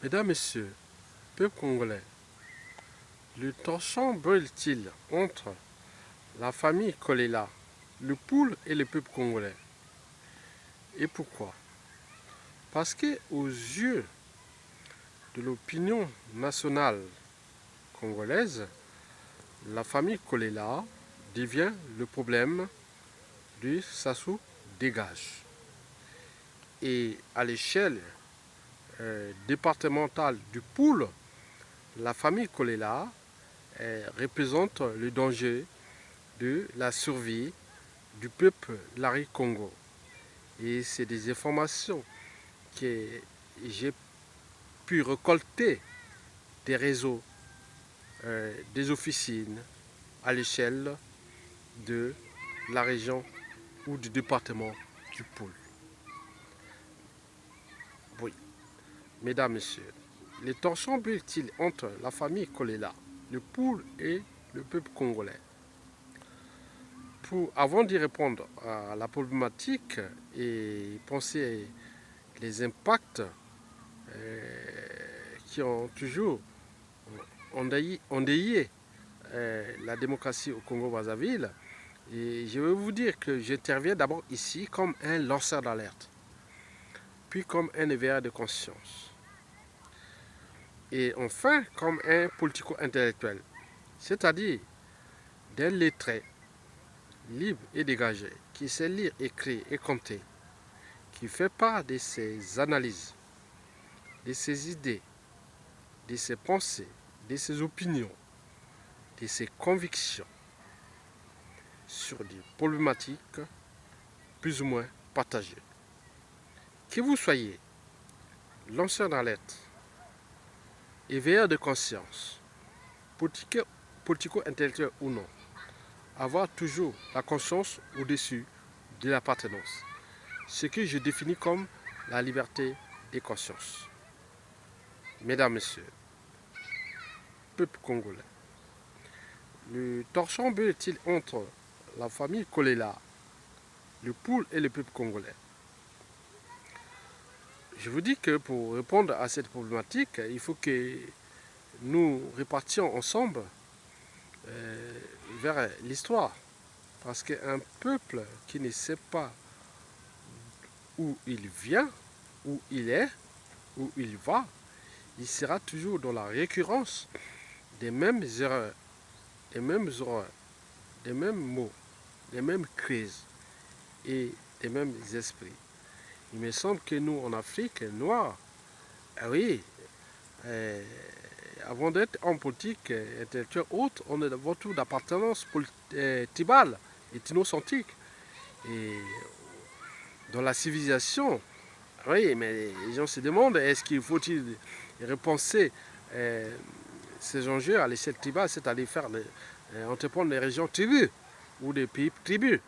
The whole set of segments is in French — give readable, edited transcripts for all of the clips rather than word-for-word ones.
Mesdames, Messieurs, peuple congolais, le torchon brûle-t-il entre la famille Kolela, le poule et le peuple congolais? Et pourquoi? Parce que aux yeux de l'opinion nationale congolaise, la famille Kolela devient le problème du Sassou dégage. Et à l'échelle départementale du poule, la famille Kolela représente le danger de la survie du peuple Lari Congo. Et c'est des informations que j'ai pu récolter des réseaux, des officines à l'échelle de la région ou du département du Poule. Oui, mesdames, messieurs, les tensions brûlent-ils entre la famille Kolela, le Poule et le peuple congolais? Avant d'y répondre à la problématique et penser les impacts qui ont toujours endeuillé la démocratie au Congo-Brazzaville, et je vais vous dire que j'interviens d'abord ici comme un lanceur d'alerte, puis comme un éveilleur de conscience, et enfin comme un politico-intellectuel, c'est-à-dire d'un lettré libre et dégagé, qui sait lire, écrire et compter, qui fait part de ses analyses, de ses idées, de ses pensées, de ses opinions, de ses convictions sur des problématiques plus ou moins partagées. Que vous soyez lanceur d'alerte, éveilleur de conscience, politico-intellectuel ou non, avoir toujours la conscience au-dessus de l'appartenance, ce que je définis comme la liberté des consciences. Mesdames, Messieurs, peuple congolais, le torchon brûle-t-il entre la famille Kolela, le poule et le peuple congolais? Je vous dis que pour répondre à cette problématique, il faut que nous répartions ensemble vers l'histoire. Parce qu'un peuple qui ne sait pas où il vient, où il est, où il va, il sera toujours dans la récurrence des mêmes erreurs, des mêmes horreurs, des mêmes mots, des mêmes crises et des mêmes esprits. Il me semble que nous, en Afrique noire, oui, avant d'être en politique intellectuelle haute, on est avant tout d'appartenance tribale, ethnocentrique. Et dans la civilisation, oui, mais les gens se demandent, est-ce qu'il faut-il repenser ces enjeux à l'échelle tribale, c'est-à-dire faire entreprendre des régions tribus ou des pays tribus.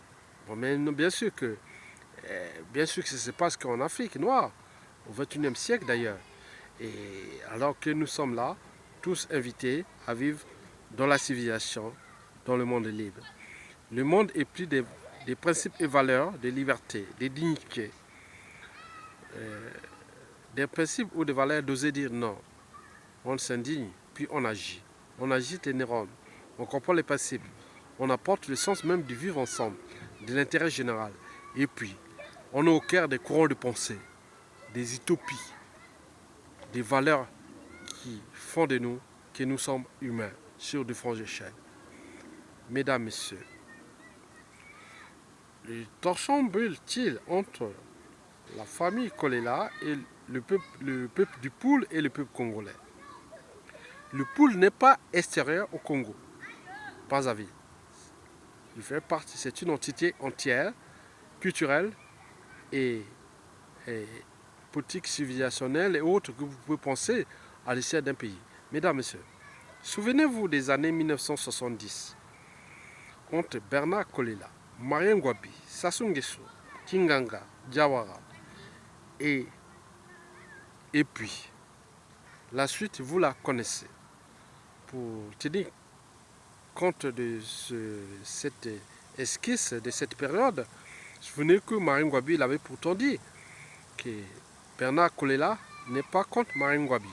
Bon, mais bien sûr que ça se passe qu'en Afrique noire, au XXIe siècle d'ailleurs. Et alors que nous sommes là, tous invités à vivre dans la civilisation, dans le monde libre. Le monde est pris des principes et valeurs de liberté, de dignité, des principes ou des valeurs d'oser dire non. On s'indigne, puis on agit. On agite les neurones, on comprend les principes, on apporte le sens même du vivre ensemble, de l'intérêt général. Et puis, on est au cœur des courants de pensée, des utopies, des valeurs qui font de nous que nous sommes humains sur différentes échelles. Mesdames, Messieurs, le torchon brûle-t-il entre la famille Kolela et le peuple du Poule et le peuple congolais? Le Poule n'est pas extérieur au Congo, pas à vie. Il fait partie, c'est une entité entière, culturelle et politique, civilisationnelle et autres que vous pouvez penser à l'échelle d'un pays. Mesdames, Messieurs, souvenez-vous des années 1970, entre Bernard Kolela, Marien Ngouabi, Sassou Nguesso, Kinganga, Diawara, et puis, la suite, vous la connaissez. Pour tenir compte de cette esquisse, de cette période, souvenez que Marien Ngouabi avait pourtant dit que Bernard Kolela n'est pas contre Marien Ngouabi.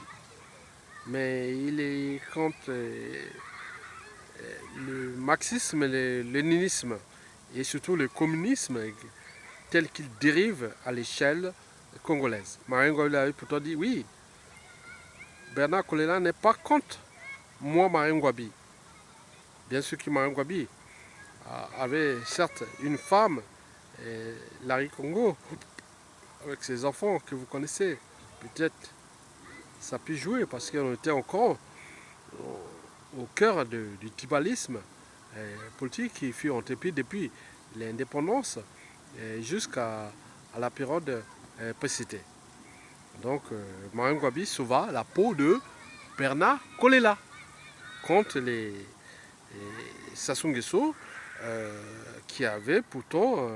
mais il est contre le marxisme, le léninisme et surtout le communisme tel qu'il dérive à l'échelle congolaise. Marien Ngouabi avait pourtant dit oui, Bernard Kolela n'est pas contre moi, Marien Ngouabi. Bien sûr que Marien Ngouabi avait certes une femme, Larry Congo, avec ses enfants que vous connaissez. Peut-être ça peut jouer parce qu'on était encore au cœur du tribalisme politique qui fut entrepris depuis l'indépendance jusqu'à la période précédée. Donc, Marien Ngouabi sauva la peau de Bernard Kolela contre les Sassou Nguesso qui avait pourtant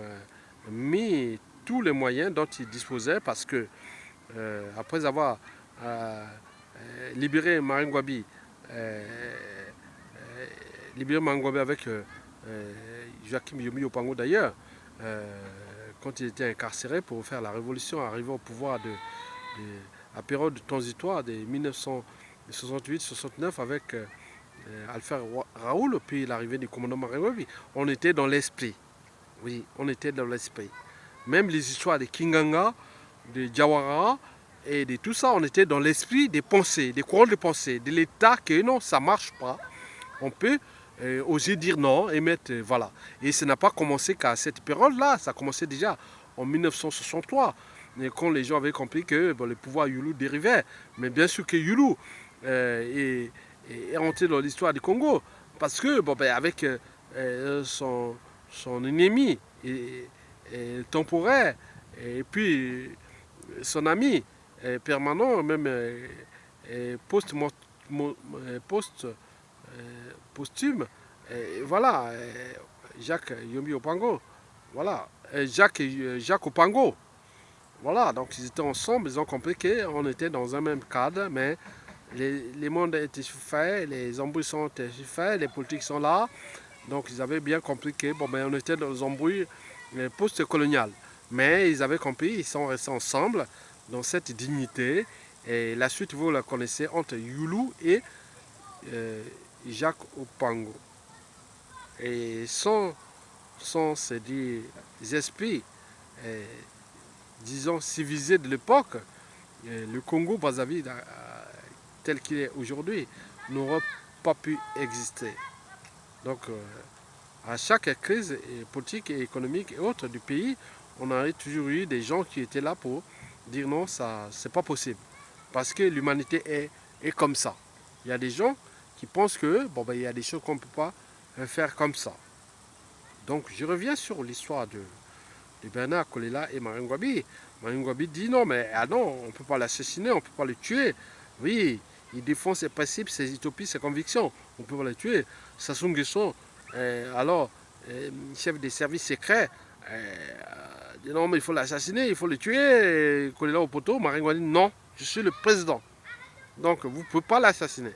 mis tous les moyens dont il disposait parce que après avoir libéré Marien Ngouabi, avec Joachim Yomi Opango d'ailleurs, quand il était incarcéré pour faire la révolution, arrivé au pouvoir à période transitoire de 1968-69 avec Alpha Raoul, puis l'arrivée du commandant Marien Ngouabi. On était dans l'esprit. Oui, on était dans l'esprit. Même les histoires de Kinganga, de Jawara et de tout ça, on était dans l'esprit des pensées, des courants de pensée, de l'État que non, ça ne marche pas. On peut oser dire non et mettre, voilà. Et ça n'a pas commencé qu'à cette période-là, ça a commencé déjà en 1963, quand les gens avaient compris que le pouvoir Youlou dérivait. Mais bien sûr que Youlou est rentré dans l'histoire du Congo, parce que avec son ennemi temporaire, et puis son ami permanent, même posthume, voilà, Jacques Yomi Opango, voilà, Jacques Opango, voilà, donc ils étaient ensemble, ils ont compris qu'on était dans un même cadre, mais les mondes étaient faits, les embrouilles sont faits, les politiques sont là, donc ils avaient bien compris que on était dans les embrouilles post-coloniales, mais ils avaient compris, ils sont restés ensemble dans cette dignité, et la suite vous la connaissez entre Youlou et Jacques Opango. Et sans ces esprits, disons, civilisés de l'époque, le Congo-Brazzaville, tel qu'il est aujourd'hui, n'aurait pas pu exister. Donc, à chaque crise politique et économique et autres du pays, on a toujours eu des gens qui étaient là pour dire non, ça, c'est pas possible. Parce que l'humanité est comme ça. Il y a des gens qui pensent que, il y a des choses qu'on ne peut pas faire comme ça. Donc, je reviens sur l'histoire de Bernard Kolela et Marien Ngouabi. Marien Ngouabi dit non, mais non, on ne peut pas l'assassiner, on ne peut pas le tuer. Oui, il défend ses principes, ses utopies, ses convictions. On ne peut pas le tuer. Sassou Nguesso, chef des services secrets, dit non, mais il faut l'assassiner, il faut le tuer. Kolela au poteau, Marien Ngouabi dit non, je suis le président. Donc, vous ne pouvez pas l'assassiner.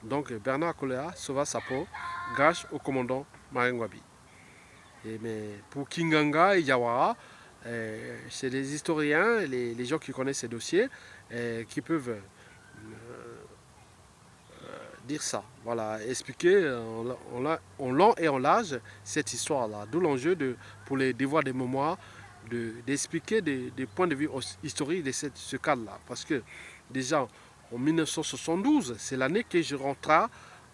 Donc, Bernard Kolela sauva sa peau grâce au commandant Marien Ngouabi. Mais pour Kinganga et Jawara, c'est les historiens, les gens qui connaissent ces dossiers, qui peuvent dire ça. Voilà, expliquer en long et en large cette histoire-là. D'où l'enjeu pour les devoirs de mémoire, d'expliquer des points de vue historiques de ce cadre-là. Parce que déjà, en 1972, c'est l'année que je rentrais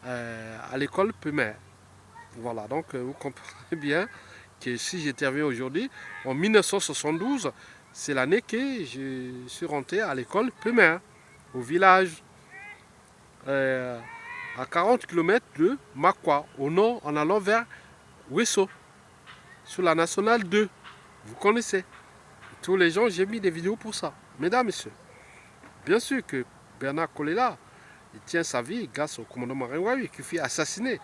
à l'école primaire. Voilà, donc vous comprenez bien que si j'interviens aujourd'hui, en 1972, c'est l'année que je suis rentré à l'école primaire, au village, à 40 km de Makwa, au nord, en allant vers Wesso, sur la nationale 2. Vous connaissez. Tous les gens, j'ai mis des vidéos pour ça. Mesdames, messieurs, bien sûr que Bernard Kolela, il tient sa vie grâce au commandant Marien Ngouabi qui fut assassiné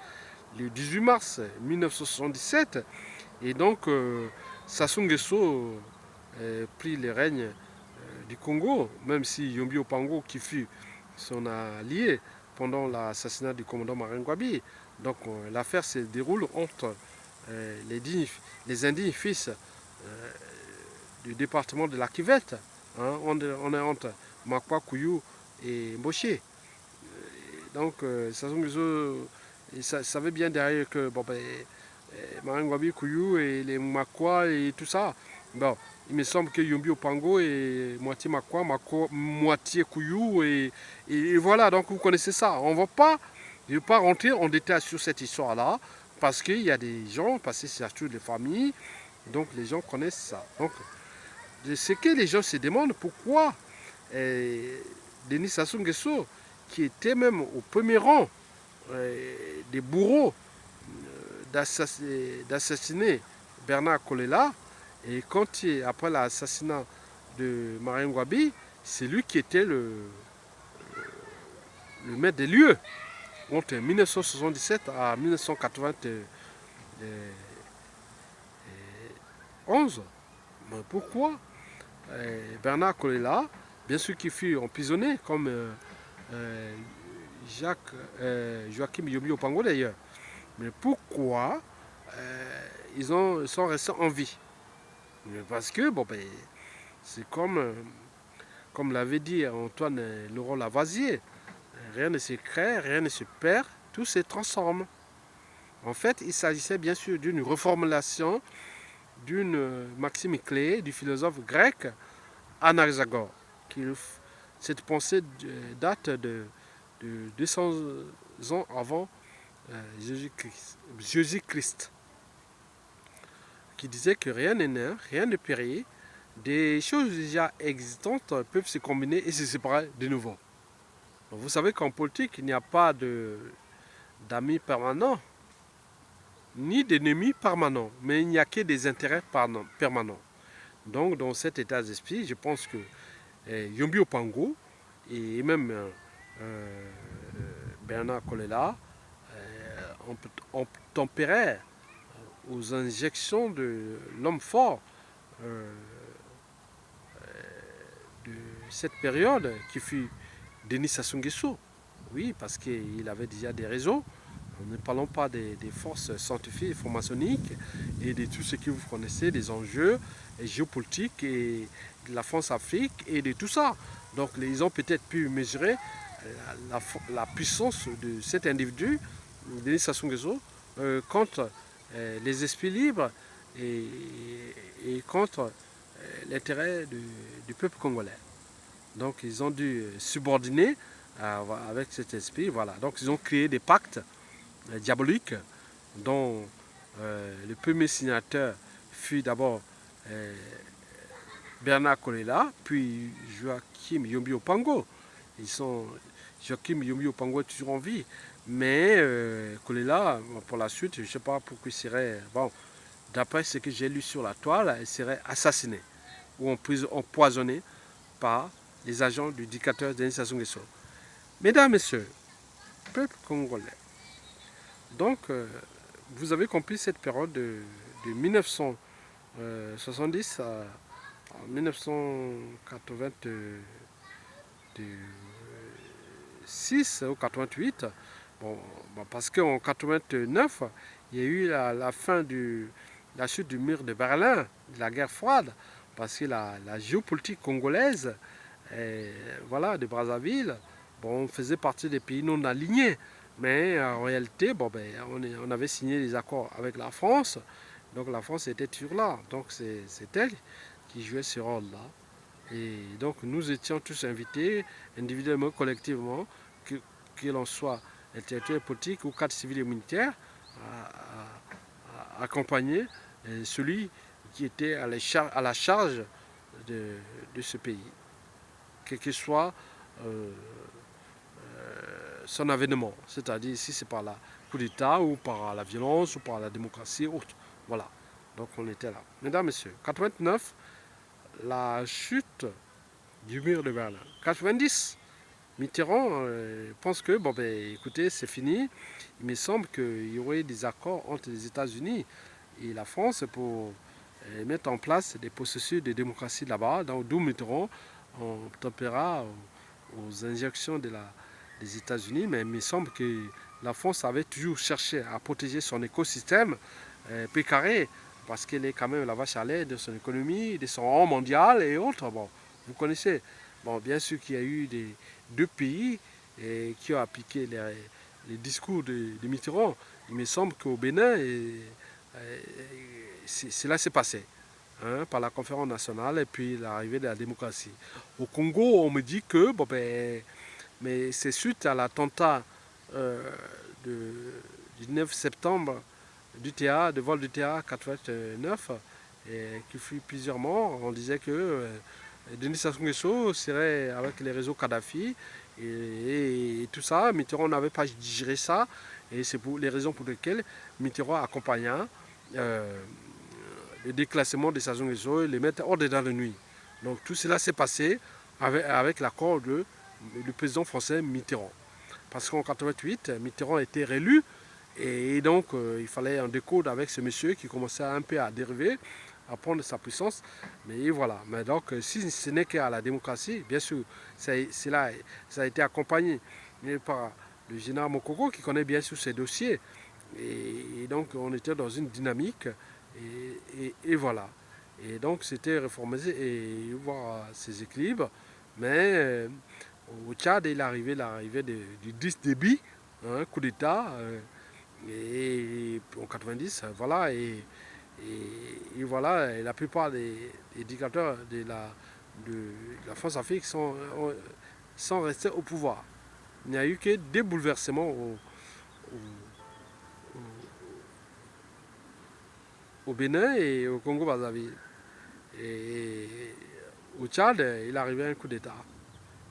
le 18 mars 1977. Et donc, Sassou Nguesso prit les règnes du Congo, même si Yomi Opango, qui fut son allié pendant l'assassinat du commandant Marien Ngouabi. Donc, l'affaire se déroule entre les indignes fils du département de la Kivette. Hein, on est entre Makwa, Kouyou et Mboché. donc Sassou Nguesso, il savait bien derrière que bon, ben, Marine Ngouabi, Kouyou et les Makwa et tout ça. Bon, il me semble que Yombi Opango est moitié Makwa, moitié Kouyou et voilà, donc vous connaissez ça. On va pas, je ne vais pas rentrer en détail sur cette histoire-là parce qu'il y a des gens, parce que c'est surtout des familles, donc les gens connaissent ça. Donc, ce que les gens se demandent, pourquoi Denis Sassou Nguesso, qui était même au premier rang des bourreaux d'assassiner Bernard Kolela, et quand après l'assassinat de Marien Ngouabi, c'est lui qui était le maître des lieux entre 1977 à 1991. Mais pourquoi Bernard Kolela, bien sûr qu'il fut emprisonné comme Joachim Yomi Opango d'ailleurs, mais pourquoi ils sont restés en vie? Parce que bon, ben, c'est comme l'avait dit Antoine Laurent Lavoisier, rien ne se crée, rien ne se perd, tout se transforme. En fait, il s'agissait bien sûr d'une reformulation d'une maxime clé du philosophe grec Anaxagore. Cette pensée date de 200 ans avant Jésus-Christ, qui disait que rien n'est né, rien ne périt, des choses déjà existantes peuvent se combiner et se séparer de nouveau. Donc vous savez qu'en politique, il n'y a pas d'amis permanents, ni d'ennemis permanents, mais il n'y a que des intérêts permanents. Donc dans cet état d'esprit, je pense que Yombi Opango et même Bernard Kolela ont tempéré aux injections de l'homme fort de cette période qui fut Denis Sassou Nguesso. Oui, parce qu'il avait déjà des réseaux. Ne parlons pas des forces scientifiques, franc-maçonniques et de tout ce que vous connaissez, des enjeux géopolitiques et de la France-Afrique et de tout ça. Donc ils ont peut-être pu mesurer la puissance de cet individu, Denis Sassou Nguesso, contre les esprits libres et contre l'intérêt du peuple congolais. Donc ils ont dû subordonner avec cet esprit. Voilà. Donc ils ont créé des pactes diaboliques dont le premier signateur fut d'abord Bernard Kolela, puis Joachim Yombi Opango. Joachim Yombi Opango est toujours en vie, mais Kolela, pour la suite, je ne sais pas pourquoi il serait, bon, d'après ce que j'ai lu sur la toile, il serait assassiné ou empoisonné par les agents du dictateur Denis Sassou Nguesso. Mesdames, Messieurs, peuple congolais, donc vous avez compris cette période de 1970 à 1986 ou 88. Bon, parce qu'en 89, il y a eu la fin de la chute du mur de Berlin, de la guerre froide, parce que la géopolitique congolaise, voilà, de Brazzaville, bon, on faisait partie des pays non alignés. Mais en réalité, bon, ben, on avait signé des accords avec la France, donc la France était toujours là. Donc c'est elle qui jouait ce rôle-là. Et donc nous étions tous invités, individuellement, collectivement, que l'on soit intellectuel politique ou cadre civil et militaire, à accompagner celui qui était à la charge de ce pays, quel que soit son avènement, c'est-à-dire si c'est par la coup d'État ou par la violence ou par la démocratie, autre. Voilà, donc on était là. Mesdames, Messieurs, 89, la chute du mur de Berlin. 90, Mitterrand pense que, bon ben écoutez, c'est fini. Il me semble qu'il y aurait des accords entre les États-Unis et la France pour mettre en place des processus de démocratie là-bas, d'où Mitterrand on tempéra aux injections des États-Unis, mais il me semble que la France avait toujours cherché à protéger son écosystème précaré, parce qu'elle est quand même la vache à lait de son économie, de son rang mondial et autres. Bon, vous connaissez. Bon, bien sûr qu'il y a eu deux pays et qui ont appliqué les discours de Mitterrand. Il me semble qu'au Bénin, cela s'est passé. Hein, par la conférence nationale et puis l'arrivée de la démocratie. Au Congo, on me dit que mais c'est suite à l'attentat du 9 septembre de vol du TA 89 et qui fut plusieurs morts. On disait que Denis Sassou Nguesso serait avec les réseaux Kadhafi et tout ça. Mitterrand n'avait pas digéré ça et c'est pour les raisons pour lesquelles Mitterrand accompagna le déclassement des Sassou Nguesso et les mettre hors d'état de nuit. Donc tout cela s'est passé avec l'accord du président français Mitterrand. Parce qu'en 1988, Mitterrand a été réélu et donc il fallait un décode avec ce monsieur qui commençait un peu à dériver, à prendre sa puissance. Mais voilà. Mais donc si ce n'est qu'à la démocratie, bien sûr, ça a été accompagné par le général Mokoko qui connaît bien sûr ces dossiers. Et donc on était dans une dynamique. Et voilà. Et donc c'était réformé et voir ces équilibres. Mais au Tchad, il est arrivé l'arrivée du 10 débit, hein, coup d'État, et en 90, voilà. Et voilà, et la plupart des dictateurs de la France-Afrique sont restés au pouvoir. Il n'y a eu que des bouleversements au Bénin et au Congo-Brazzaville. Et au Tchad, il est arrivé un coup d'État.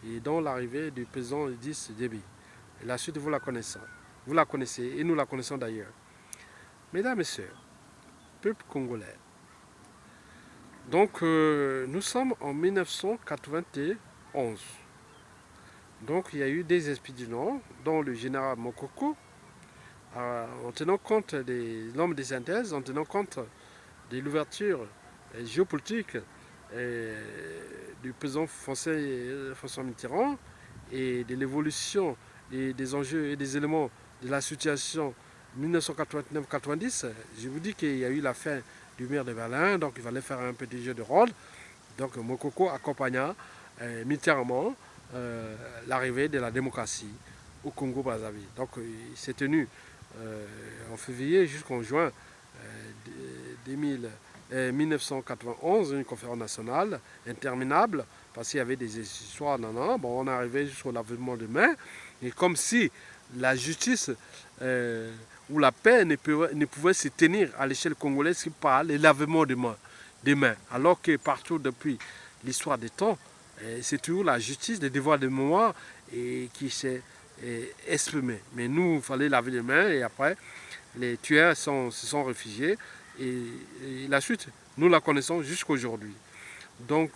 Et dont l'arrivée du président Idriss Déby. Et la suite, vous la connaissez. Vous la connaissez et nous la connaissons d'ailleurs. Mesdames et sœurs, peuple congolais. Donc, nous sommes en 1991. Donc, il y a eu des expédients, dont le général Mokoko, en tenant compte des normes de synthèse, en tenant compte de l'ouverture géopolitique du président français François Mitterrand et de l'évolution des enjeux et des éléments de la situation 1989-90. Je vous dis qu'il y a eu la fin du mur de Berlin, donc il fallait faire un petit jeu de rôle. Donc Mokoko accompagna militairement l'arrivée de la démocratie au Congo-Brazzaville. Donc il s'est tenu en février jusqu'en juin 1991, une conférence nationale interminable, parce qu'il y avait des histoires, bon, on est arrivé jusqu'au lavement de mains, et comme si la justice ou la paix ne pouvait se tenir à l'échelle congolaise que par le lavement des mains, alors que partout depuis l'histoire des temps, c'est toujours la justice, le devoir de mémoire qui s'est exprimé. Mais nous, il fallait laver les mains et après, les tueurs se sont réfugiés. Et la suite, nous la connaissons jusqu'aujourd'hui. Donc,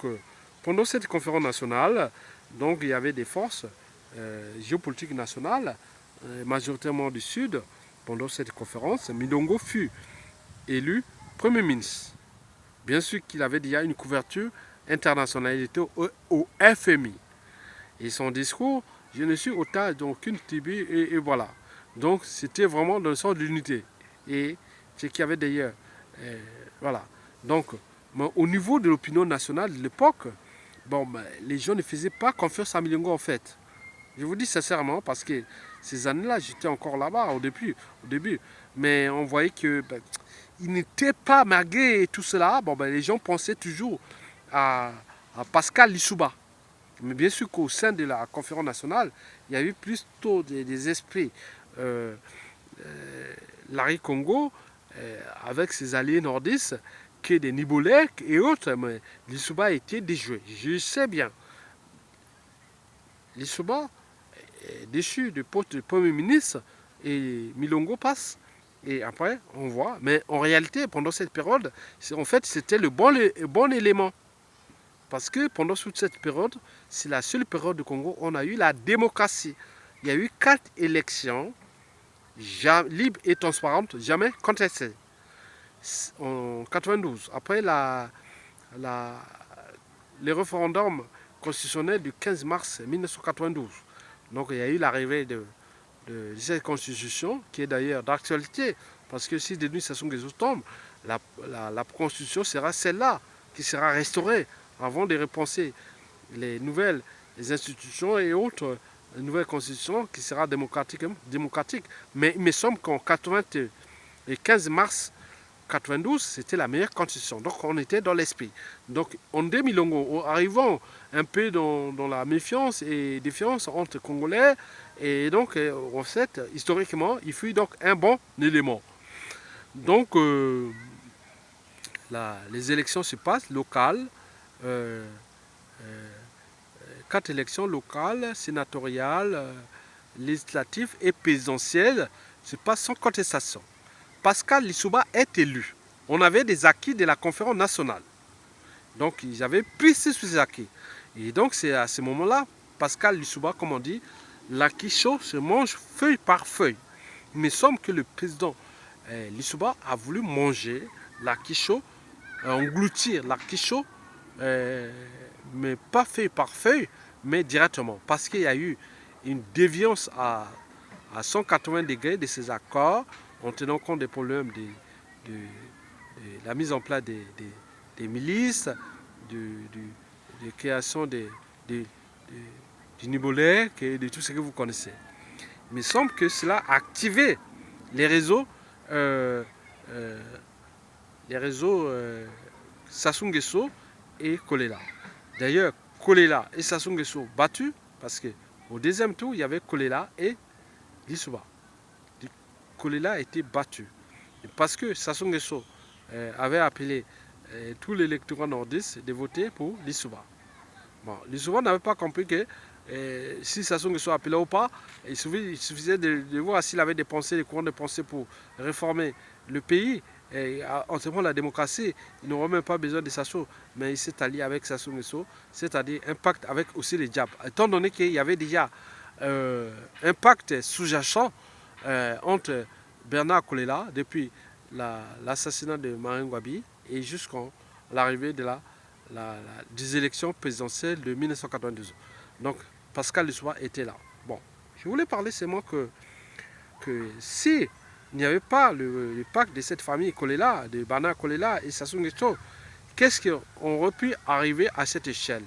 pendant cette conférence nationale, donc, il y avait des forces géopolitiques nationales, majoritairement du Sud. Pendant cette conférence, Milongo fut élu Premier ministre. Bien sûr qu'il avait déjà une couverture internationale, il était au FMI. Et son discours, je ne suis otage d'aucune tribu, et voilà. Donc, c'était vraiment dans le sens de l'unité. Et ce qu'il y avait d'ailleurs. Voilà. Donc, au niveau de l'opinion nationale de l'époque, les gens ne faisaient pas confiance à Milongo en fait. Je vous dis sincèrement parce que ces années-là, j'étais encore là-bas au début. Mais on voyait que il n'était pas, malgré tout cela, les gens pensaient toujours à Pascal Lissouba. Mais bien sûr qu'au sein de la conférence nationale, il y a eu plutôt des esprits. Larry Congo, avec ses alliés nordistes, que des Nibolek et autres, mais Lissouba a été déjoué. Je sais bien. Lissouba est déchu du poste de Premier ministre et Milongo passe. Et après, on voit. Mais en réalité, pendant cette période, en fait, c'était le bon élément. Parce que pendant toute cette période, c'est la seule période du Congo où on a eu la démocratie. Il y a eu 4 élections libres et transparentes, jamais contestées. En 92, après le référendum constitutionnel du 15 mars 1992. Donc il y a eu l'arrivée de cette constitution, qui est d'ailleurs d'actualité, parce que si Denis Sassou Nguesso tombe, la constitution sera celle-là, qui sera restaurée, avant de repenser les nouvelles institutions et autres une nouvelle constitution qui sera démocratique. Mais il me semble qu'en 15 mars 92, c'était la meilleure constitution. Donc on était dans l'esprit. Donc en 2000, arrivant un peu dans la méfiance et défiance entre Congolais, et donc en fait, historiquement, il fut donc un bon élément. Donc les élections se passent locales, euh, 4 élections locales, sénatoriales, législatives et présidentielles se passent sans contestation. Pascal Lissouba est élu. On avait des acquis de la conférence nationale. Donc ils avaient pris sur ces acquis. Et donc c'est à ce moment-là, Pascal Lissouba, comme on dit, l'acquis chaud se mange feuille par feuille. Il me semble que le président Lissouba a voulu manger l'acquis chaud, engloutir l'acquis chaud, mais pas feuille par feuille, mais directement. Parce qu'il y a eu une déviance à 180 degrés de ces accords, en tenant compte des problèmes de la mise en place des milices, de création du Nibolek et de tout ce que vous connaissez. Il me semble que cela a activé les réseaux Sassou Nguesso et Kolela. D'ailleurs, Kolela et Sassou Nguesso battus parce qu'au deuxième tour, il y avait Kolela et Lissouba. Kolela a été battu parce que Sassou Nguesso avait appelé tous les électeurs nordistes de voter pour Lissouba. Bon, Lissouba n'avait pas compris que si Sassou Nguesso appelait ou pas, il suffisait de voir s'il avait dépensé les courants de pensée pour réformer le pays. En termes de la démocratie, il n'aurait même pas besoin de Sassou, mais il s'est allié avec Sassou Nguesso, c'est-à-dire un pacte avec aussi les diables. Étant donné qu'il y avait déjà un pacte sous-jacent entre Bernard Kolela depuis l'assassinat de Marine Ngouabi et jusqu'à l'arrivée des élections présidentielles de 1992. Donc Pascal Lissouba était là. Bon, je voulais parler seulement que si il n'y avait pas le pacte de cette famille Kolela, de Bernard Kolela et Sassou Nguesso, qu'est-ce qu'on aurait pu arriver à cette échelle?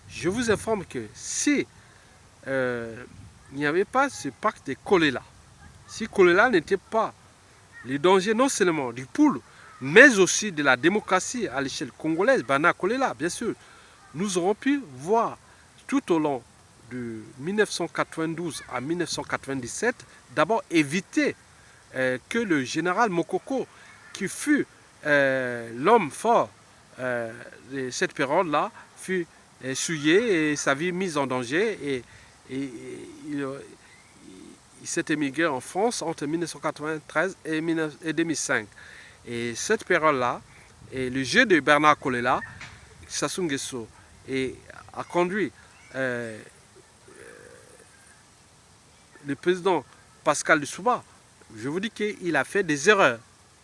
Je vous informe que si il n'y avait pas ce pacte de Kolela, si Kolela n'était pas le danger non seulement du poule, mais aussi de la démocratie à l'échelle congolaise, Bernard Kolela, bien sûr, nous aurons pu voir tout au long de 1992 à 1997, d'abord éviter que le général Mokoko, qui fut l'homme fort de cette période-là, fut souillé et sa vie mise en danger. Et il s'est émigré en France entre 1993 et 2005. Et cette période-là, le jeu de Bernard Kolela, Sassou Nguesso, a conduit le président Pascal Lissouba. Je vous dis qu'il a fait des erreurs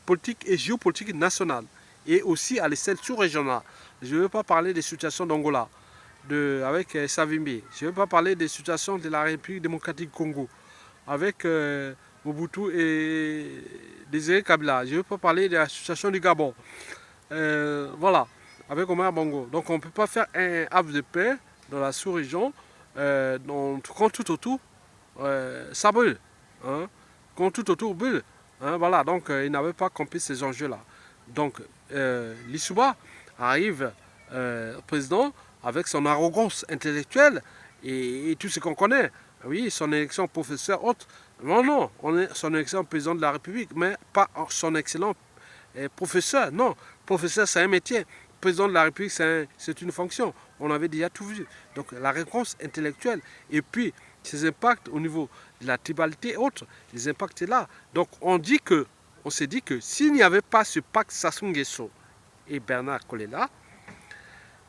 politiques et géopolitiques nationales et aussi à l'échelle sous-régionale. Je ne veux pas parler des situations d'Angola avec Savimbi. Je ne veux pas parler des situations de la République démocratique du Congo avec Mobutu et Désiré Kabila. Je ne veux pas parler de la situation du Gabon. Voilà, avec Omar Bongo. Donc on ne peut pas faire un havre de paix dans la sous-région quand tout autour ça brûle. Hein? Quand tout autour brûle. Hein? Voilà, donc il n'avait pas compris ces enjeux-là. Donc Lissouba arrive président avec son arrogance intellectuelle et tout ce qu'on connaît. Oui, son élection professeur autre. Non, son élection président de la République, mais pas son excellent professeur. Non, professeur c'est un métier. Président de la République c'est une fonction. On avait déjà tout vu. Donc la réponse intellectuelle et puis ses impacts au niveau de la tribalité et autres, les impacts là. Donc on s'est dit que s'il n'y avait pas ce pacte Sassou Nguesso et Bernard Kolela,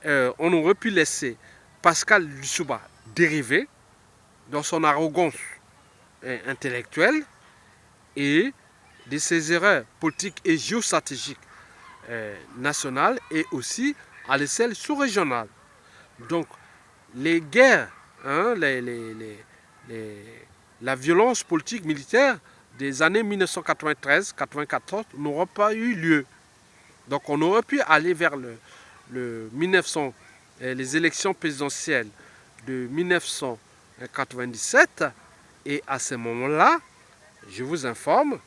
on aurait pu laisser Pascal Lissouba dériver dans son arrogance intellectuelle et de ses erreurs politiques et géostratégiques nationales et aussi à l'échelle sous-régionale. Donc les guerres, hein, la violence politique militaire des années 1993-94 n'aura pas eu lieu. Donc on aurait pu aller vers les élections présidentielles de 1994 1997. Et à ce moment-là, je vous informe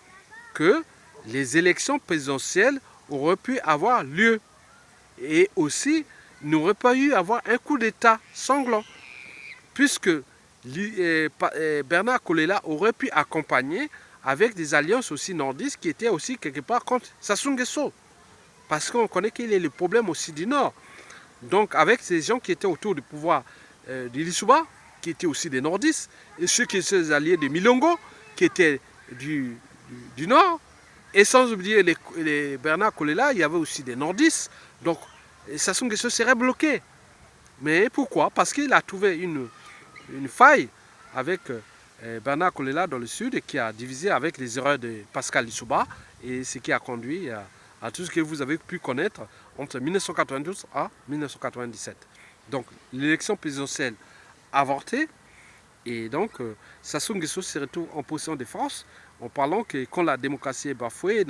que les élections présidentielles auraient pu avoir lieu. Et aussi, il n'aurait pas eu à avoir un coup d'État sanglant. Puisque Bernard Kolela aurait pu accompagner avec des alliances aussi nordistes qui étaient aussi quelque part contre Sassou Nguesso. Parce qu'on connaît qu'il est le problème aussi du Nord. Donc avec ces gens qui étaient autour du pouvoir d'Ilisuba, qui étaient aussi des nordistes, et ceux qui étaient les alliés de Milongo, qui étaient du Nord, et sans oublier les Bernard Kolela, il y avait aussi des nordistes. Donc Sassou Nguesso serait bloqué. Mais pourquoi? Parce qu'il a trouvé une faille avec Bernard Kolela dans le sud qui a divisé avec les erreurs de Pascal Lissouba et ce qui a conduit à tout ce que vous avez pu connaître entre 1992 à 1997. Donc l'élection présidentielle avortée et donc Sassou Nguesso se retrouve en position de force en parlant que quand la démocratie est bafouée,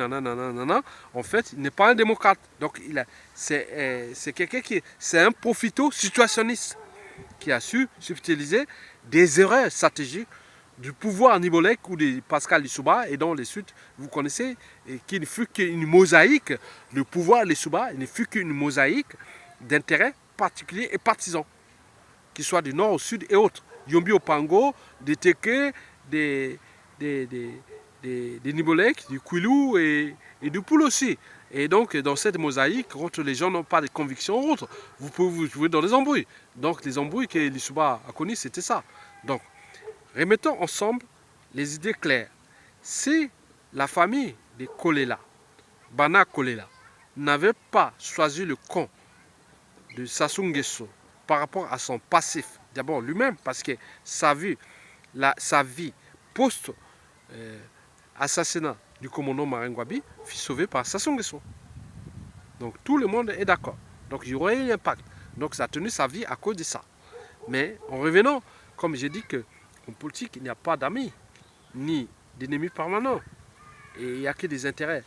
en fait, il n'est pas un démocrate. Donc c'est quelqu'un c'est un profito-situationniste qui a su subtiliser des erreurs stratégiques du pouvoir nibolèque ou de Pascal Lissouba et dans les Sud, vous connaissez, qui ne fut qu'une mosaïque, le pouvoir Lissouba ne fut qu'une mosaïque d'intérêts particuliers et partisans, qu'ils soient du nord au sud et autres. Yombi Opango, des Teke, des nibolèques, du Kouilou et du Poul aussi. Et donc, dans cette mosaïque, quand les gens n'ont pas de convictions ou autres, vous pouvez vous jouer dans les embrouilles. Donc, les embrouilles que Lissouba a connues, c'était ça. Donc, remettons ensemble les idées claires. Si la famille de Kolela, Bana Kolela, n'avait pas choisi le camp de Sassou Nguesso par rapport à son passif, d'abord lui-même, parce que sa vie post-assassinat du commandant Marengwabi fut sauvée par Sassou Nguesso. Donc tout le monde est d'accord. Donc il y aurait eu un impact. Donc ça a tenu sa vie à cause de ça. Mais en revenant, comme j'ai dit qu'en politique, il n'y a pas d'amis, ni d'ennemis permanents. Et il n'y a que des intérêts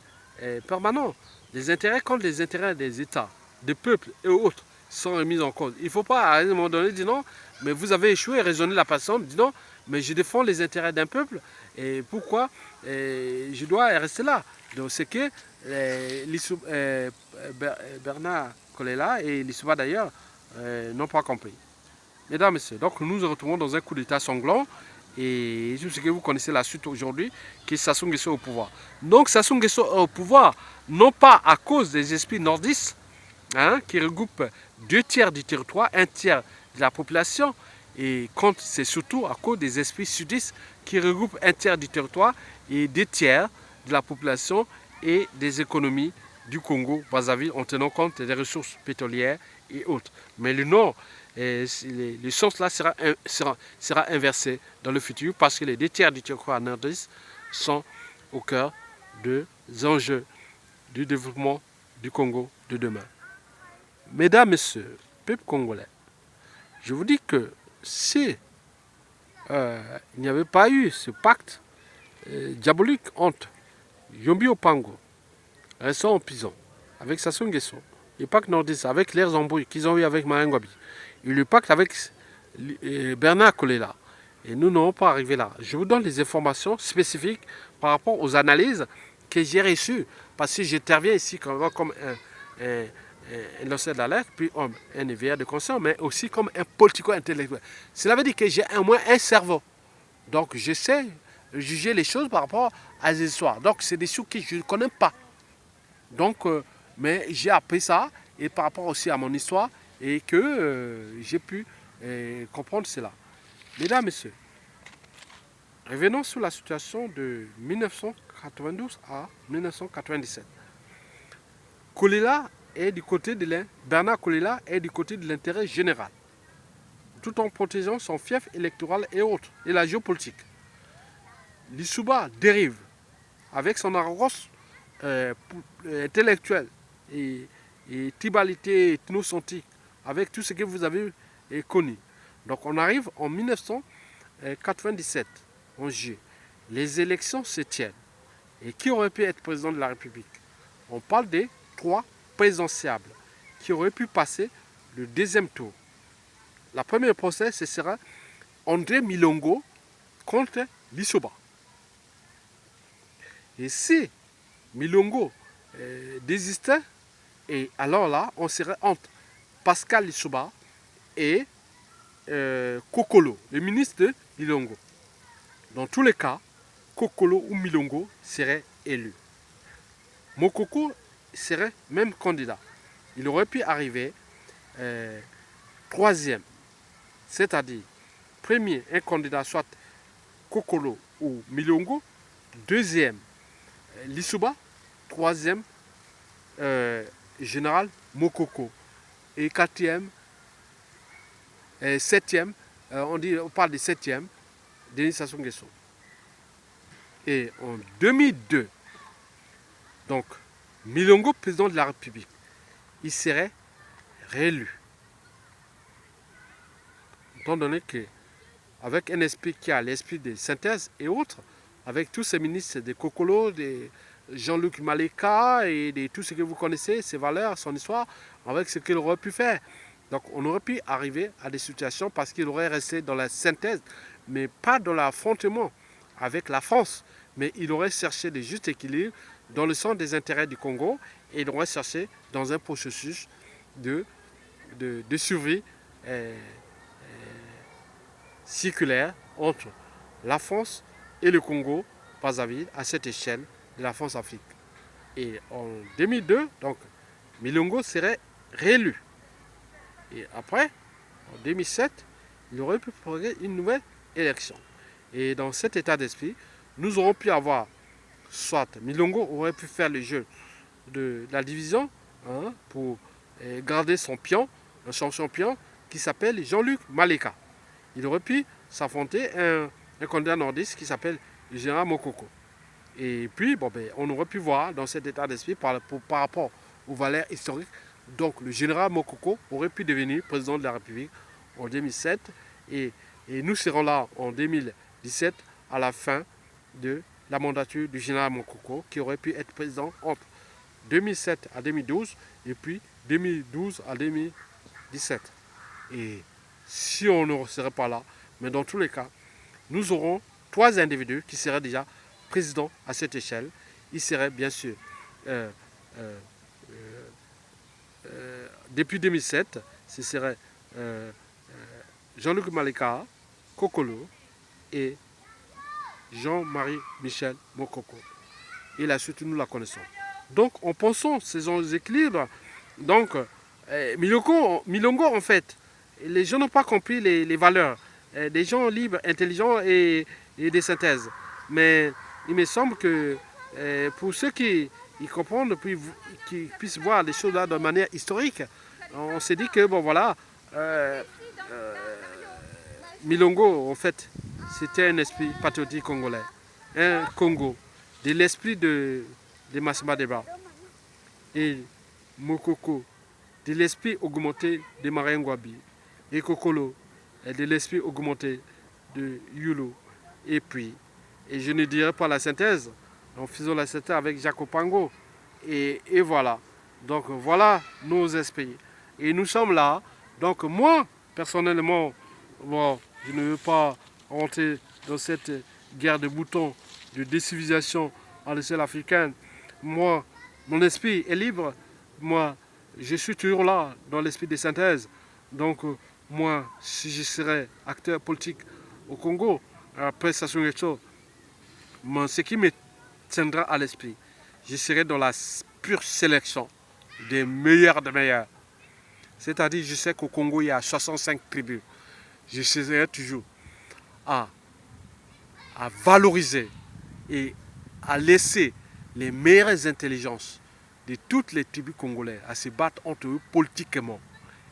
permanents. Les intérêts contre les intérêts des États, des peuples et autres sont remis en cause. Il ne faut pas à un moment donné dire non, mais vous avez échoué, raisonner la personne, dire non, mais je défends les intérêts d'un peuple et pourquoi je dois rester là. Donc c'est que Bernard Kolela et Lissouba d'ailleurs n'ont pas compris. Mesdames et messieurs, donc nous nous retrouvons dans un coup d'état sanglant et tout ce que vous connaissez la suite aujourd'hui, qui est Sassou Nguesso au pouvoir. Donc Sassou Nguesso au pouvoir, non pas à cause des esprits nordistes, qui regroupent 2/3 du territoire, 1/3 de la population, et c'est surtout à cause des esprits sudistes qui regroupent 1/3 du territoire et 2/3 de la population et des économies du Congo, Brazzaville, en tenant compte des ressources pétrolières et autres. Mais le Nord, le sens là sera inversé dans le futur parce que les 2/3 du territoire nordiste sont au cœur des enjeux du développement du Congo de demain. Mesdames, Messieurs, peuple congolais, je vous dis que si il n'y avait pas eu ce pacte diabolique entre Yombi Opango, restant en prison, avec Sassou Nguesso, le pacte nordiste avec les embrouilles qu'ils ont eu avec Marengwabi, et le pacte avec Bernard Kolela, et nous n'allons pas arriver là. Je vous donne des informations spécifiques par rapport aux analyses que j'ai reçues, parce que j'interviens ici comme un lanceur d'alerte, puis un éveilleur de conscience, mais aussi comme un politico-intellectuel. Cela veut dire que j'ai au moins un cerveau. Donc je sais juger les choses par rapport à des histoires. Donc c'est des choses que je ne connais pas. Donc, mais j'ai appris ça, et par rapport aussi à mon histoire, et que j'ai pu comprendre cela. Mesdames, Messieurs, revenons sur la situation de 1992 à 1997. Kolela est du côté de Bernard Kolela est du côté de l'intérêt général, tout en protégeant son fief électoral et autres, et la géopolitique. Lissouba dérive avec son arrogance intellectuelle et tribalité ethnocentrique, avec tout ce que vous avez connu. Donc on arrive en 1997, en juillet. Les élections se tiennent. Et qui aurait pu être président de la République? On parle des 3 présidentiables qui auraient pu passer le deuxième tour. La première procès, ce sera André Milongo contre Lissoba. Et si Milongo désistait, et alors là, on serait entre Pascal Lissoba et Kokolo, le ministre de Milongo. Dans tous les cas, Kokolo ou Milongo seraient élus. Mokoko serait même candidat. Il aurait pu arriver troisième, c'est-à-dire premier, un candidat soit Kokolo ou Milongo, deuxième, Lissoba, troisième, général Mokoko, et quatrième, septième, on parle de septième, Denis Sassou Nguesso. Et en 2002, donc Milongo, président de la République, il serait réélu. Étant donné qu'avec un esprit qui a l'esprit de synthèse et autres, avec tous ces ministres de Kokolo, de Jean-Luc Maleka et de tout ce que vous connaissez, ses valeurs, son histoire, avec ce qu'il aurait pu faire. Donc on aurait pu arriver à des situations parce qu'il aurait resté dans la synthèse, mais pas dans l'affrontement avec la France. Mais il aurait cherché le juste équilibre dans le sens des intérêts du Congo et il aurait cherché dans un processus de survie circulaire entre la France et le Congo vis-à-vis à cette échelle de la France-Afrique. Et en 2002, donc, Milongo serait réélu. Et après, en 2007, il aurait pu proposer une nouvelle élection. Et dans cet état d'esprit, nous aurons pu avoir, soit Milongo aurait pu faire le jeu de la division pour garder son pion, son champion qui s'appelle Jean-Luc Maleka. Il aurait pu s'affronter un candidat nordiste qui s'appelle le général Mokoko. Et puis, on aurait pu voir dans cet état d'esprit par rapport aux valeurs historiques. Donc, le général Mokoko aurait pu devenir président de la République en 2007. Et nous serons là en 2017 à la fin de la mandature du général Mokoko qui aurait pu être président entre 2007 à 2012 et puis 2012 à 2017. Et si on ne serait pas là, mais dans tous les cas, nous aurons 3 individus qui seraient déjà présidents à cette échelle. Ils seraient bien sûr, depuis 2007, ce serait Jean-Luc Maleka, Kokolo et Jean-Marie Michel Mokoko. Et la suite, nous la connaissons. Donc, en pensant ces équilibres, donc, Milongo, en fait, les gens n'ont pas compris les valeurs des gens libres, intelligents et des synthèses. Mais il me semble que pour ceux qui comprennent, qui puissent voir les choses là de manière historique, on s'est dit que, bon voilà, Milongo, en fait, c'était un esprit patriotique congolais, un Congo, de l'esprit de Massima Deba. Et Mokoko, de l'esprit augmenté de Marien Ngouabi. Et Kokolo, de l'esprit augmenté de Yulo. Et puis, et je ne dirais pas la synthèse, en faisant la synthèse avec Jaco Pango. Et voilà. Donc voilà nos esprits. Et nous sommes là. Donc moi, personnellement, bon, je ne veux pas rentrer dans cette guerre de boutons, de décivilisation à l'échelle africaine. Moi, mon esprit est libre. Moi, je suis toujours là, dans l'esprit de synthèse. Donc, moi, si je serais acteur politique au Congo, après Sassou Nguesso, ce qui me tiendra à l'esprit, je serai dans la pure sélection des meilleurs des meilleurs. C'est-à-dire, je sais qu'au Congo, il y a 65 tribus. Je serai toujours à valoriser et à laisser les meilleures intelligences de toutes les tribus congolaises à se battre entre eux politiquement.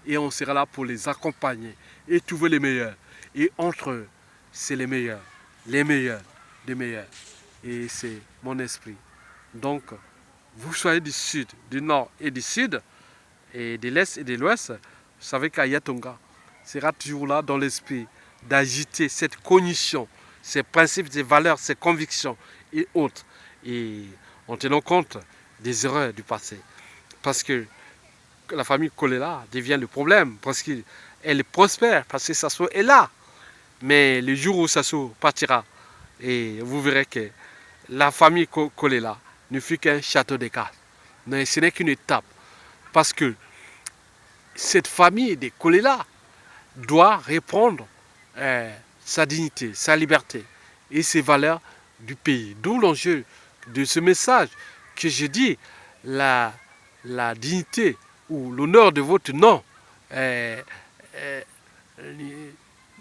Et on sera là pour les accompagner et trouver les meilleurs. Et entre eux, c'est les meilleurs des meilleurs. Et c'est mon esprit. Donc, vous soyez du sud, du nord et du sud, et de l'est et de l'ouest, vous savez qu'Ayatonga sera toujours là dans l'esprit d'agiter cette cognition, ces principes, ces valeurs, ces convictions et autres. Et en tenant compte des erreurs du passé. Parce que la famille Kolela devient le problème, parce qu'elle prospère, parce que Sassou est là. Mais le jour où Sassou partira, et vous verrez que la famille Kolela ne fut qu'un château de cartes. Mais ce n'est qu'une étape. Parce que cette famille des Kolela doit reprendre sa dignité, sa liberté et ses valeurs du pays. D'où l'enjeu de ce message que je dis, la dignité ou l'honneur de votre nom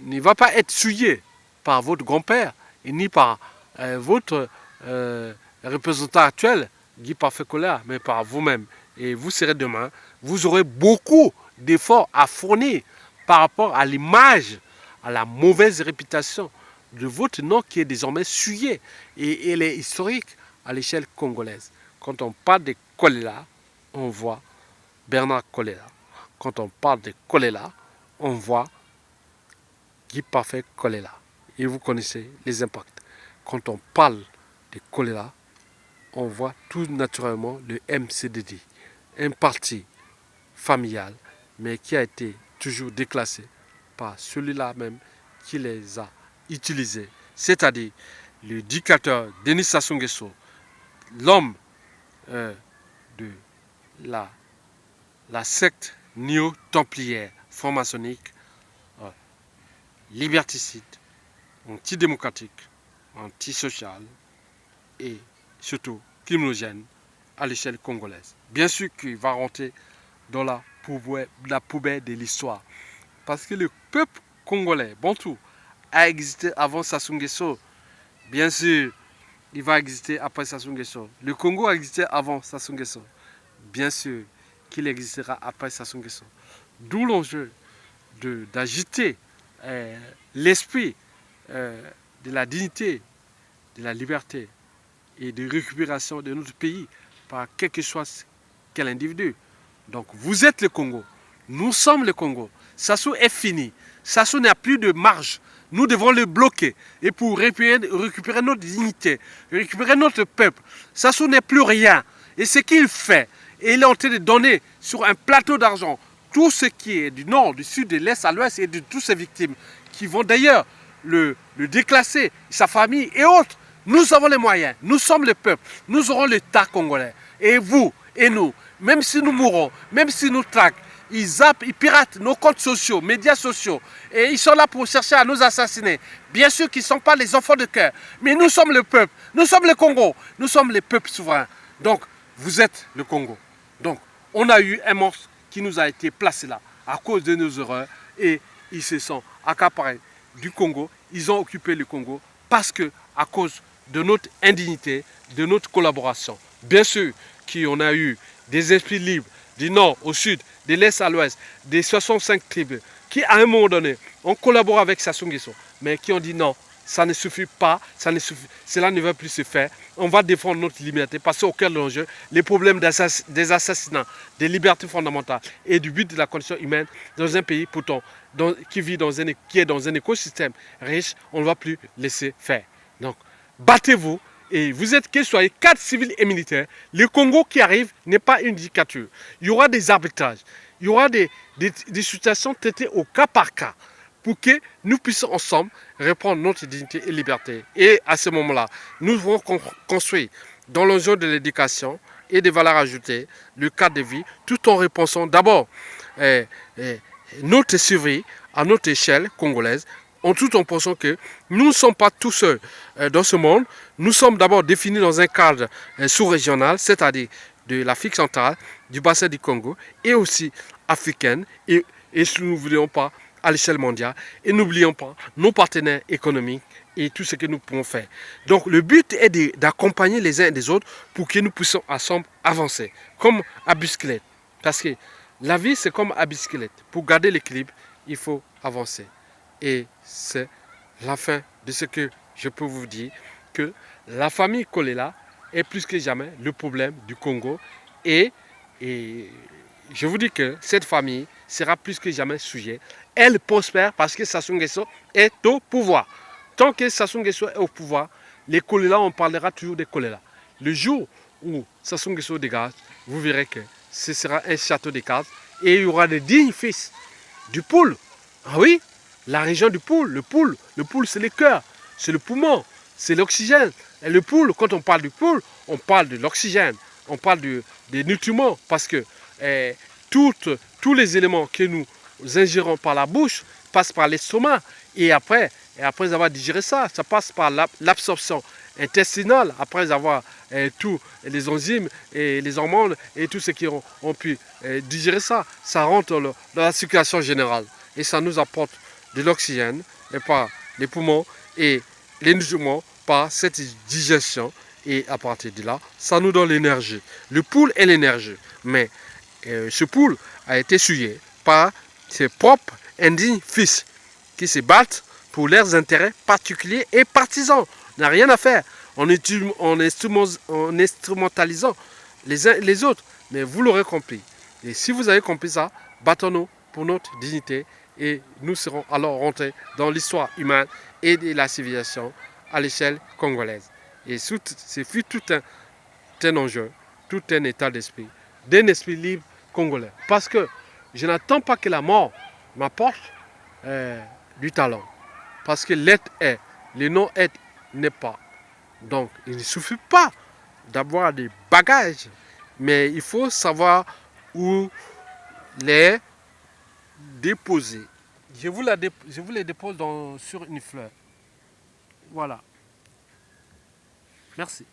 ne va pas être souillé par votre grand-père et ni par votre représentant actuel, Guy Parfait Kolela, mais par vous-même. Et vous serez demain, vous aurez beaucoup d'efforts à fournir par rapport à l'image, à la mauvaise réputation de votre nom qui est désormais souillé et elle est historique à l'échelle congolaise. Quand on parle de Kolela, on voit Bernard Kolela. Quand on parle de Kolela, on voit Guy Parfait Kolela. Et vous connaissez les impacts. Quand on parle de Kolela, on voit tout naturellement le MCDD, un parti familial, mais qui a été toujours déclassé par celui-là même qui les a utilisés, c'est-à-dire le dictateur Denis Sassou Nguesso, l'homme de la secte néo-templière franc-maçonnique, liberticide, antidémocratique, antisocial et surtout criminogène à l'échelle congolaise. Bien sûr qu'il va rentrer dans la poubelle de l'histoire. Parce que le peuple congolais, Bantou, a existé avant Sassou Nguesso. Bien sûr, il va exister après Sassou Nguesso. Le Congo a existé avant Sassou Nguesso. Bien sûr qu'il existera après Sassou Nguesso. D'où l'enjeu d'agiter l'esprit de la dignité, de la liberté et de récupération de notre pays par quel que soit quel individu. Donc vous êtes le Congo, nous sommes le Congo. Sassou est fini, Sassou n'a plus de marge. Nous devons le bloquer et pour récupérer notre dignité, récupérer notre peuple. Sassou n'est plus rien. Et ce qu'il fait, il est en train de donner sur un plateau d'argent tout ce qui est du nord, du sud, de l'est à l'ouest et de toutes ses victimes qui vont d'ailleurs le déclasser, sa famille et autres. Nous avons les moyens, nous sommes le peuple, nous aurons l'État congolais. Et vous et nous, même si nous mourrons, même si nous traquent, ils zappent, ils piratent nos comptes sociaux, médias sociaux. Et ils sont là pour chercher à nous assassiner. Bien sûr qu'ils ne sont pas les enfants de cœur. Mais nous sommes le peuple. Nous sommes le Congo. Nous sommes les peuples souverains. Donc, vous êtes le Congo. Donc, on a eu un monstre qui nous a été placé là à cause de nos erreurs. Et ils se sont accaparés du Congo. Ils ont occupé le Congo parce que, à cause de notre indignité, de notre collaboration. Bien sûr qu'on a eu des esprits libres du nord au sud, de l'est à l'ouest, des 65 tribus, qui à un moment donné ont collaboré avec Sassou Nguesso, mais qui ont dit non, ça ne suffit pas, cela ne va plus se faire, on va défendre notre liberté, parce qu'au cœur de l'enjeu, les problèmes des assassinats, des libertés fondamentales et du but de la condition humaine dans un pays pourtant qui est dans un écosystème riche, on ne va plus laisser faire. Donc, battez-vous. Et vous êtes que soyez 4 civils et militaires, le Congo qui arrive n'est pas une dictature. Il y aura des arbitrages, il y aura des situations traitées au cas par cas pour que nous puissions ensemble reprendre notre dignité et liberté. Et à ce moment-là, nous devons construire dans l'enjeu de l'éducation et des valeurs ajoutées le cadre de vie tout en repensant d'abord notre survie à notre échelle congolaise, tout en pensant que nous ne sommes pas tous seuls dans ce monde. Nous sommes d'abord définis dans un cadre sous-régional, c'est-à-dire de l'Afrique centrale, du bassin du Congo et aussi africaine. Et si nous n'oublions pas à l'échelle mondiale. Et n'oublions pas nos partenaires économiques et tout ce que nous pouvons faire. Donc le but est d'accompagner les uns et les autres pour que nous puissions ensemble avancer. Comme à bicyclette. Parce que la vie c'est comme à bicyclette. Pour garder l'équilibre, il faut avancer. Et c'est la fin de ce que je peux vous dire, que la famille Kolela est plus que jamais le problème du Congo. Et je vous dis que cette famille sera plus que jamais sujet. Elle prospère parce que Sassou Nguesso est au pouvoir. Tant que Sassou Nguesso est au pouvoir, les Kolela, on parlera toujours des Kolela. Le jour où Sassou Nguesso dégage, vous verrez que ce sera un château de cartes et il y aura des dignes fils du poule. Ah oui, la région du poule. Le poule c'est le cœur, c'est le poumon, c'est l'oxygène. Et le poule, quand on parle du poule, on parle de l'oxygène, on parle des nutriments, parce que tous les éléments que nous ingérons par la bouche passent par l'estomac. Et après avoir digéré ça, ça passe par l'absorption intestinale, après avoir tous les enzymes et les hormones et tout ce qui ont pu digérer ça, ça rentre dans la circulation générale. Et ça nous apporte de l'oxygène et par les poumons et les nutriments par cette digestion. Et à partir de là, ça nous donne l'énergie. Le poule est l'énergie. Mais ce poule a été souillé par ses propres indignes fils qui se battent pour leurs intérêts particuliers et partisans. On n'a rien à faire en instrumentalisant les uns et les autres. Mais vous l'aurez compris. Et si vous avez compris ça, battons-nous pour notre dignité et nous serons alors rentrés dans l'histoire humaine et de la civilisation à l'échelle congolaise. Et ce fut tout un enjeu, tout un état d'esprit, d'un esprit libre congolais. Parce que je n'attends pas que la mort m'apporte du talent. Parce que l'être est, le non-être n'est pas. Donc, il ne suffit pas d'avoir des bagages, mais il faut savoir où les déposer. Je vous les dépose sur une fleur. Voilà. Merci.